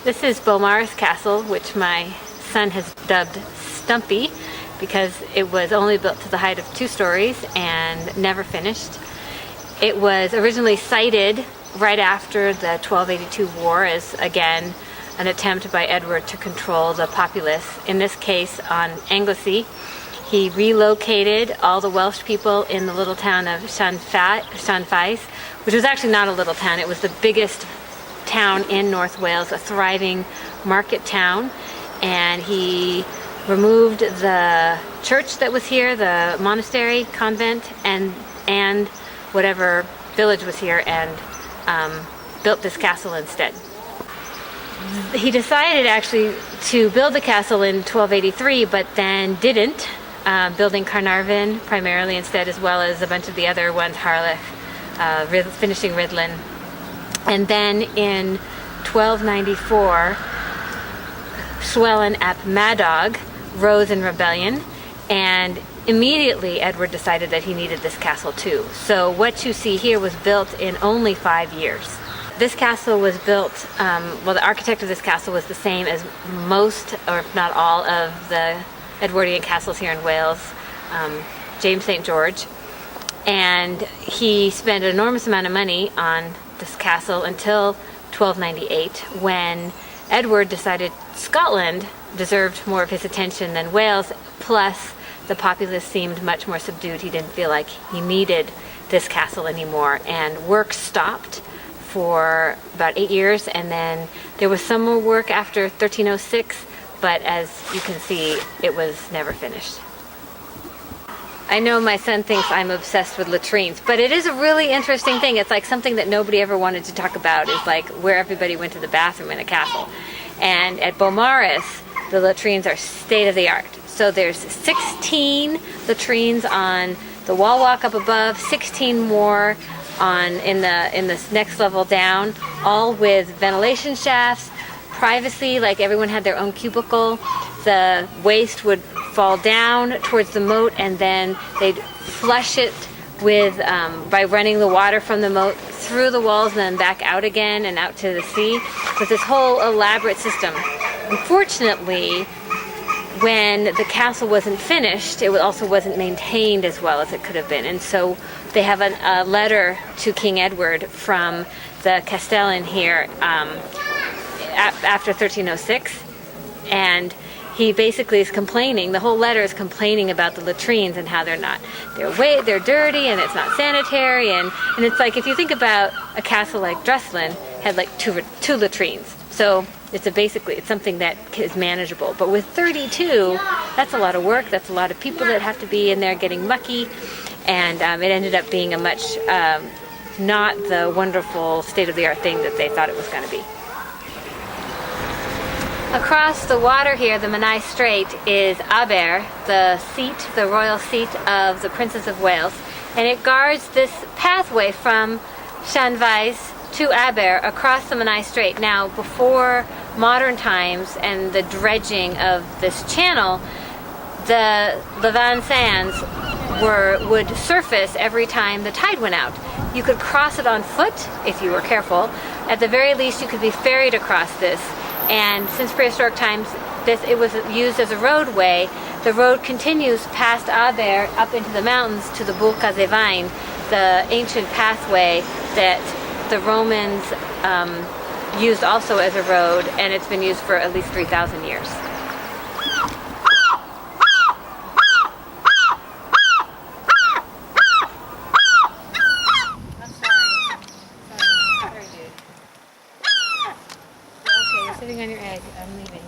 This is Beaumaris Castle, which my son has dubbed Stumpy because it was only built to the height of 2 stories and never finished. It was originally sited right after the 1282 war as, again, an attempt by Edward to control the populace, in this case on Anglesey. He relocated all the Welsh people in the little town of Llanfair, which was actually not a little town. It was the biggest town in North Wales, a thriving market town, and he removed the church that was here, the monastery, convent, and whatever village was here, and built this castle instead. He decided actually to build the castle in 1283, but then didn't, building Carnarvon primarily instead, as well as a bunch of the other ones, Harlech, finishing Llywelyn. And then in 1294, Llywelyn ap Madog rose in rebellion, and immediately Edward decided that he needed this castle too. So what you see here was built in only 5 years. This castle was built, well, the architect of this castle was the same as most, or if not all, of the Edwardian castles here in Wales, James St. George. And he spent an enormous amount of money on this castle until 1298, when Edward decided Scotland deserved more of his attention than Wales, plus the populace seemed much more subdued. He didn't feel like he needed this castle anymore, and work stopped for about 8 years, and then there was some more work after 1306, but as you can see, it was never finished. I know my son thinks I'm obsessed with latrines, but it is a really interesting thing. It's like something that nobody ever wanted to talk about, is like where everybody went to the bathroom in a castle. And at Beaumaris, the latrines are state-of-the-art. So there's 16 latrines on the wall walk up above, 16 more in the next level down, all with ventilation shafts, privacy, like everyone had their own cubicle. The waste would fall down towards the moat, and then they'd flush it with by running the water from the moat through the walls and then back out again and out to the sea, with this whole elaborate system. Unfortunately, when the castle wasn't finished, it also wasn't maintained as well as it could have been, and so they have a letter to King Edward from the Castellan here after 1306, and he basically is complaining. The whole letter is complaining about the latrines and how they're dirty and it's not sanitary, and it's like, if you think about a castle like Dresslin had like two latrines, so it's something that is manageable. But with 32, that's a lot of work. That's a lot of people that have to be in there getting mucky, and it ended up being a much not the wonderful state-of-the-art thing that they thought it was going to be. Across the water here, the Menai Strait, is Abbey, the royal seat of the Princes of Wales, and it guards this pathway from Llanfair to Abbey across the Menai Strait. Now, before modern times and the dredging of this channel, the Llanfair sands would surface every time the tide went out. You could cross it on foot if you were careful. At the very least, you could be ferried across this. And since prehistoric times, it was used as a roadway. The road continues past Abbey up into the mountains to the Bulkazevain, the ancient pathway that the Romans used also as a road, and it's been used for at least 3,000 years. Sitting on your egg. I'm leaving.